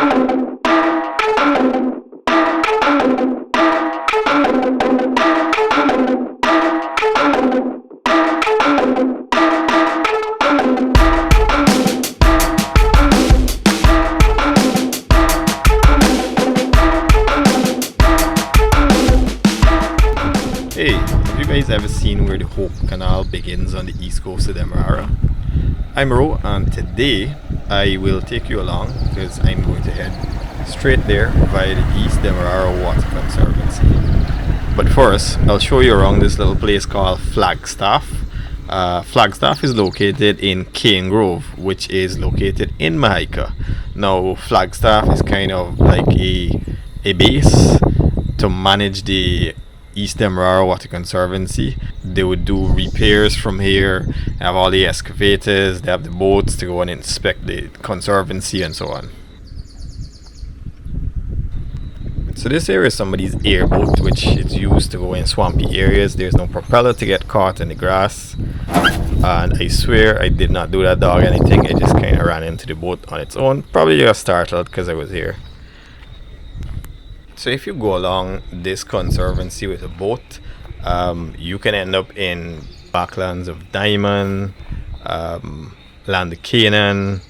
Hey, have you guys ever seen where the Hope Canal begins on the east coast of Demerara? I'm Ro, and today I will take you along because I'm going to head straight there via the East Demerara Water Conservancy. But first, I'll show you around this little place called Flagstaff. Flagstaff is located in Cane Grove, which is located in Mahaica. Now, Flagstaff is kind of like a base to manage the East Demerara Water Conservancy. They would do repairs from here, have all the excavators, they have the boats to go and inspect the conservancy and so on. So this area is somebody's airboat, which is used to go in swampy areas. There's no propeller to get caught in the grass, and I swear I did not do that dog anything. It just kind of ran into the boat on its own. Probably got startled because I was here. So if you go along this conservancy with a boat, you can end up in backlands of Diamond, land of Canaan.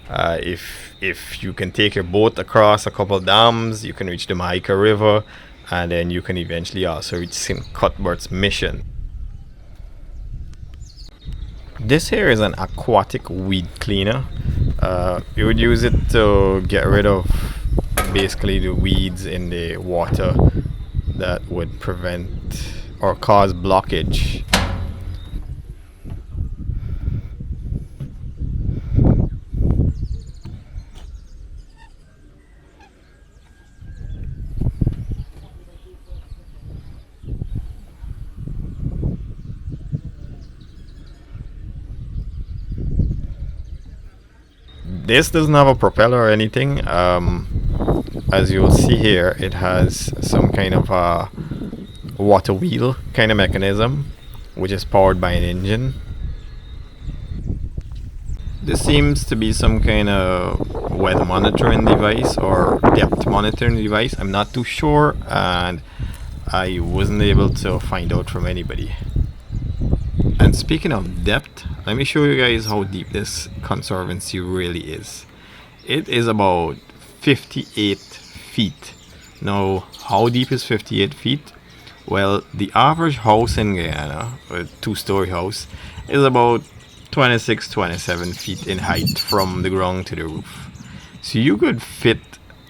If you can take your boat across a couple dams, you can reach the Mahaica River, and then you can eventually also reach St. Cuthbert's Mission. This here is an aquatic weed cleaner. You would use it to get rid of basically the weeds in the water that would prevent or cause blockage. This doesn't have a propeller or anything. As you'll see here, it has some kind of a water wheel kind of mechanism, which is powered by an engine. This seems to be some kind of weather monitoring device or depth monitoring device. I'm not too sure, and I wasn't able to find out from anybody. And speaking of depth, let me show you guys how deep this conservancy really is. It is about 58 feet. Now, how deep is 58 feet? Well, the average house in Guyana, a two-story house, is about 26-27 feet in height from the ground to the roof. So you could fit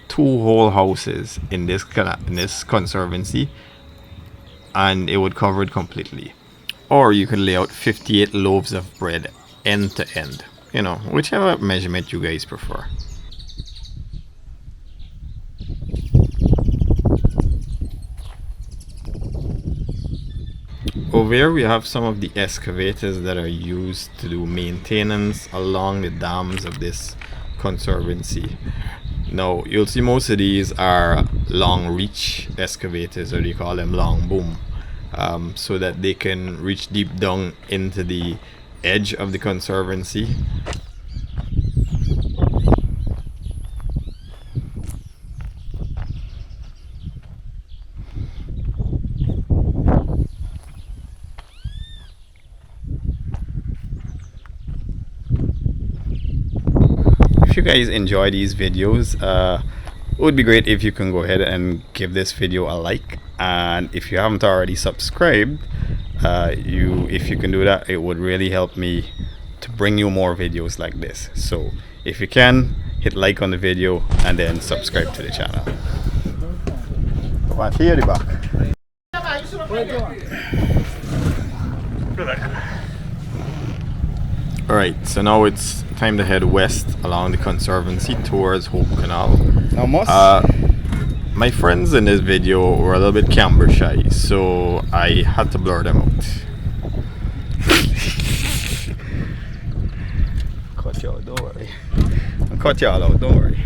two whole houses in this conservancy, and it would cover it completely. Or you could lay out 58 loaves of bread end to end. You know, whichever measurement you guys prefer. Over here we have some of the excavators that are used to do maintenance along the dams of this conservancy. Now you'll see most of these are long reach excavators, or they call them long boom, so that they can reach deep down into the edge of the conservancy. If you guys enjoy these videos, it would be great if you can go ahead and give this video a like, and if you haven't already subscribed, if you can do that, it would really help me to bring you more videos like this. So if you can, hit like on the video and then subscribe to the channel. Alright, so now it's time to head west along the conservancy towards Hope Canal. My friends in this video were a little bit camera shy, so I had to blur them out. Cut y'all, don't worry. I'll cut y'all out, don't worry.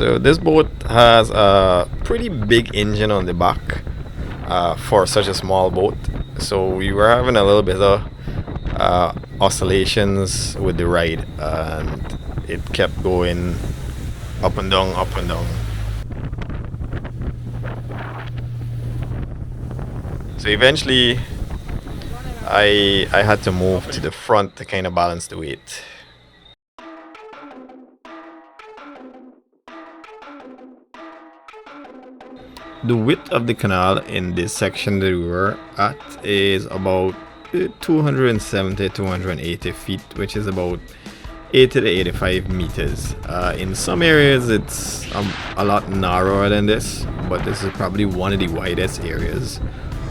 So this boat has a pretty big engine on the back for such a small boat. So we were having a little bit of oscillations with the ride, and it kept going up and down, up and down. So eventually I had to move to the front to kind of balance the weight. The width of the canal in this section that we were at is about 270 280 feet, which is about 80 to 85 meters. In some areas it's a lot narrower than this, but this is probably one of the widest areas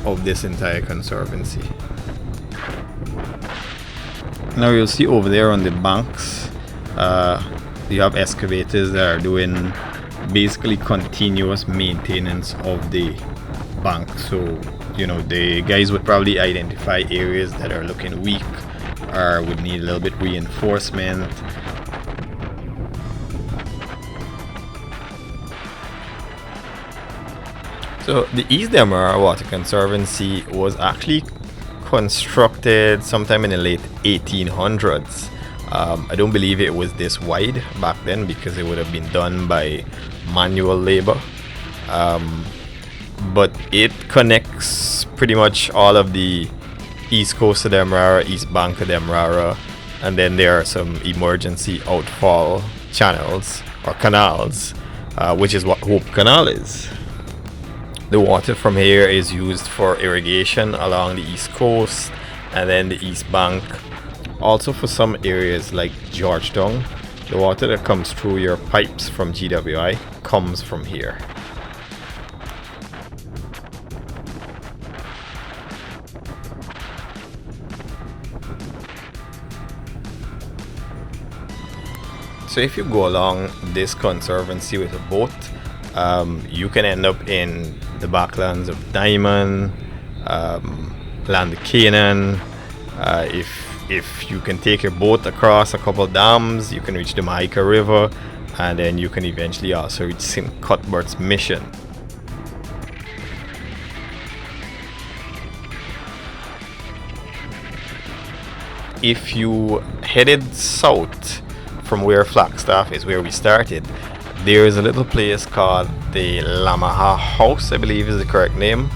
of this entire conservancy. Now you'll see over there on the banks you have excavators that are doing basically continuous maintenance of the bank. So you know, the guys would probably identify areas that are looking weak or would need a little bit reinforcement. So the East Demerara Water Conservancy was actually constructed sometime in the late 1800s. I don't believe it was this wide back then because it would have been done by manual labor. But it connects pretty much all of the east coast of Demerara, east bank of Demerara, and then there are some emergency outfall channels or canals, which is what Hope Canal is. The water from here is used for irrigation along the east coast and then the east bank. Also for some areas like Georgetown, the water that comes through your pipes from GWI comes from here. So if you go along this conservancy with a boat, you can end up in the backlands of Diamond, land of Canaan. If you can take your boat across a couple dams, you can reach the Mahaica River, and then you can eventually also reach St. Cuthbert's Mission. If you headed south from where Flagstaff is, where we started, there is a little place called the Lamaha House, I believe is the correct name,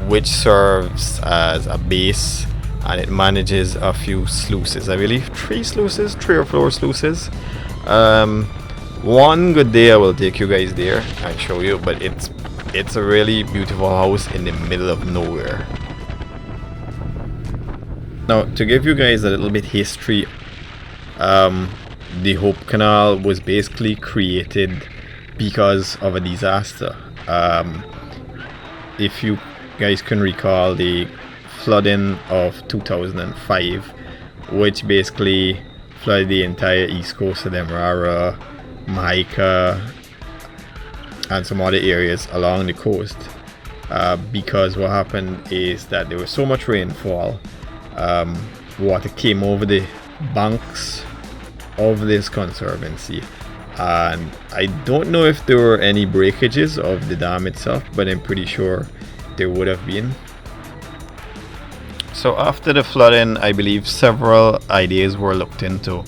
which serves as a base, and it manages a few sluices. I believe 3 or 4 sluices. One good day I will take you guys there and show you, but it's a really beautiful house in the middle of nowhere. Now, to give you guys a little bit history, the Hope Canal was basically created because of a disaster. If you guys can recall the flooding of 2005, which basically flooded the entire east coast of Demerara, Mahaica, and some other areas along the coast, because what happened is that there was so much rainfall, water came over the banks of this conservancy, and I don't know if there were any breakages of the dam itself, but I'm pretty sure there would have been. So after the flooding, I believe several ideas were looked into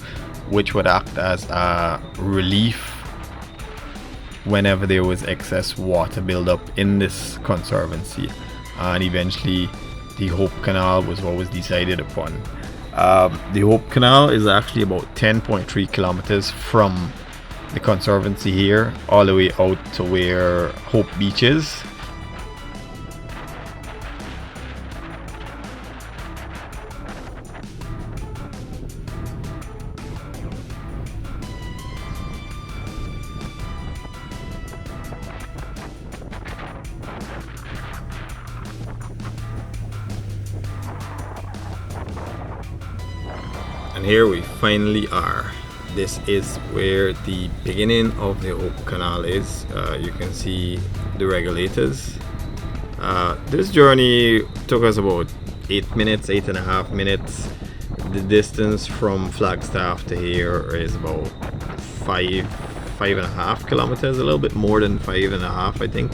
which would act as a relief whenever there was excess water buildup in this conservancy, and eventually the Hope Canal was what was decided upon. The Hope Canal is actually about 10.3 kilometers from the conservancy here all the way out to where Hope Beach is. And here we finally are. This is where the beginning of the Hope Canal is. You can see the regulators. This journey took us about 8.5 minutes. The distance from Flagstaff to here is about 5 5.5 kilometers, a little bit more than 5.5, I think.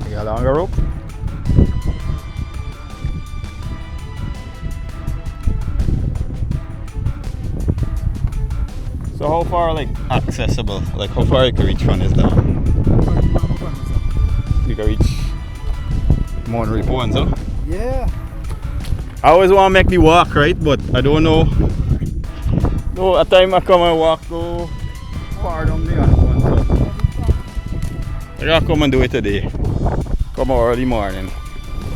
You got a longer rope? So how far, like, accessible? Like, how far you can reach from this down? You can reach Mount Ripon, so? Yeah. I always want to make the walk, right? But I don't know. No, at time I come and walk go far down the other one, so I gotta come and do it today. Come early morning.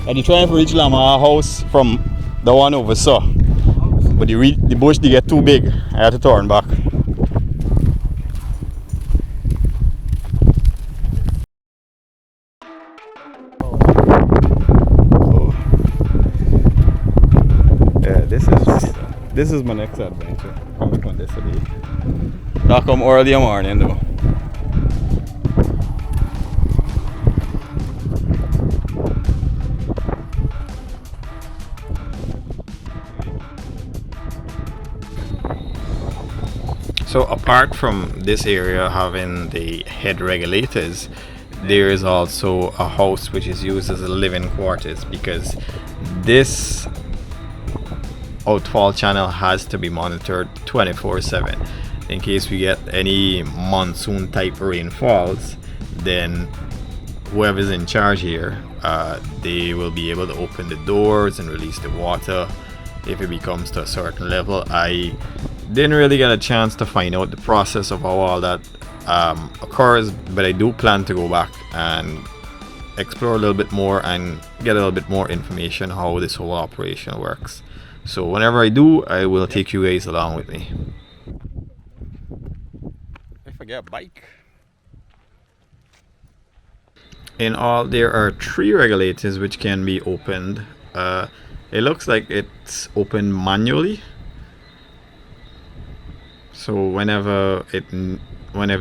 I'm trying to reach Lama house from the one over so. But the bush they get too big. I had to turn back. This is my next adventure. Coming on this today. I'll come early in the morning though. So apart from this area having the head regulators, there is also a house which is used as a living quarters, because this outfall channel has to be monitored 24/7 in case we get any monsoon type rainfalls. Then whoever's in charge here, they will be able to open the doors and release the water if it becomes to a certain level. I didn't really get a chance to find out the process of how all that occurs, but I do plan to go back and explore a little bit more and get a little bit more information how this whole operation works. So whenever I do, I will take you guys along with me. If I get a bike. In all, there are 3 regulators which can be opened. It looks like it's opened manually. So whenever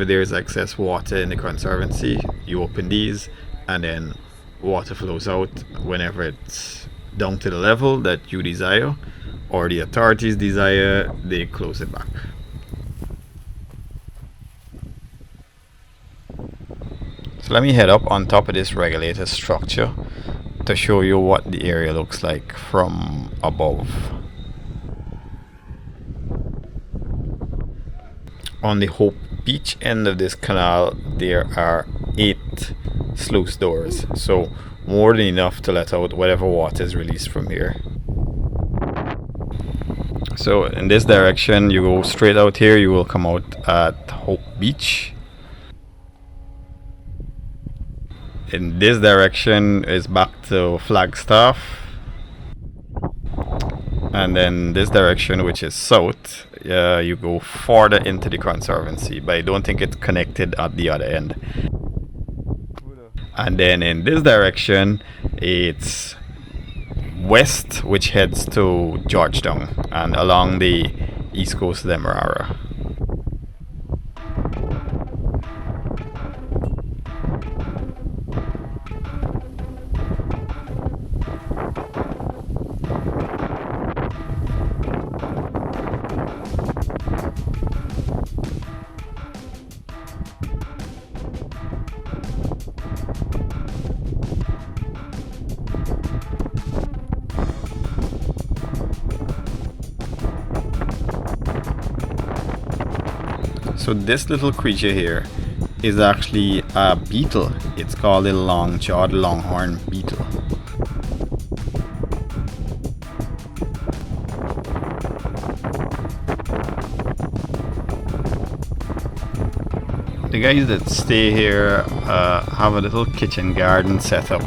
there's excess water in the conservancy, you open these, and then water flows out whenever it's down to the level that you desire or the authorities desire. They close it back. So let me head up on top of this regulator structure to show you what the area looks like from above. On the Hope Beach end of this canal, there are 8 sluice doors, so more than enough to let out whatever water is released from here. So in this direction, you go straight out here, you will come out at Hope Beach. In this direction is back to Flagstaff, and then this direction, which is south, you go further into the conservancy, but I don't think it's connected at the other end. And then in this direction, it's west, which heads to Georgetown and along the east coast of Demerara. So this little creature here is actually a beetle. It's called a long-jawed longhorn beetle. The guys that stay here have a little kitchen garden set up.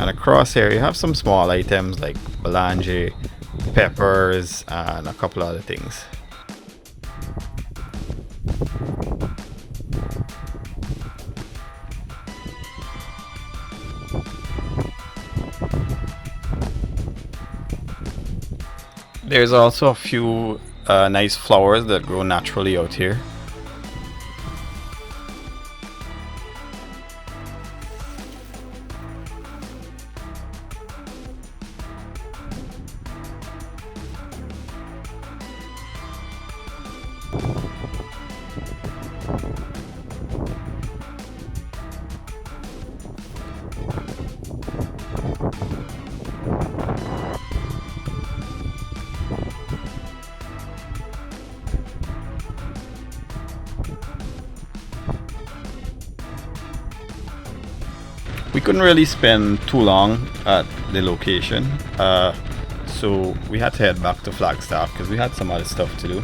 And across here you have some small items like belange, peppers, and a couple other things. There's also a few nice flowers that grow naturally out here. We couldn't really spend too long at the location, so we had to head back to Flagstaff because we had some other stuff to do.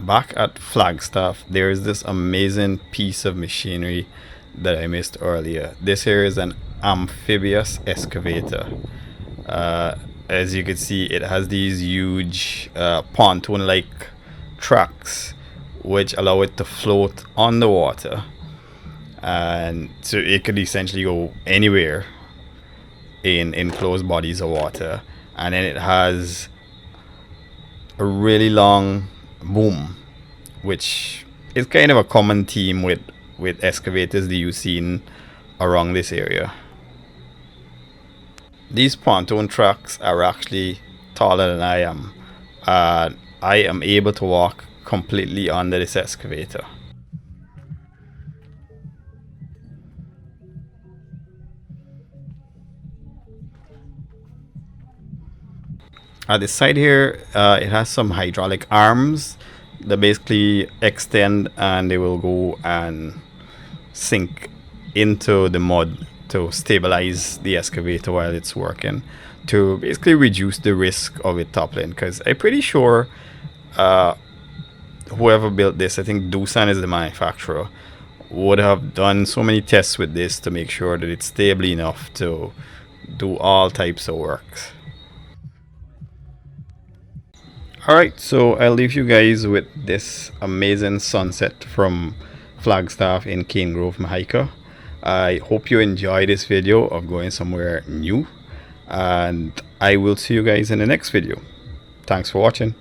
Back at Flagstaff, there is this amazing piece of machinery that I missed earlier. This here is an Amphibious excavator. As you can see, it has these huge pontoon-like tracks which allow it to float on the water, and so it could essentially go anywhere in enclosed bodies of water. And then it has a really long boom, which is kind of a common theme with excavators that you've seen around this area. These pontoon tracks are actually taller than I am. I am able to walk completely under this excavator. At the side here, it has some hydraulic arms that basically extend, and they will go and sink into the mud to stabilize the excavator while it's working, to basically reduce the risk of it toppling. Because I'm pretty sure whoever built this, I think Doosan is the manufacturer, would have done so many tests with this to make sure that it's stable enough to do all types of works. Alright, so I'll leave you guys with this amazing sunset from Flagstaff in Cane Grove, Mahaica. I hope you enjoy this video of going somewhere new, and I will see you guys in the next video. Thanks for watching.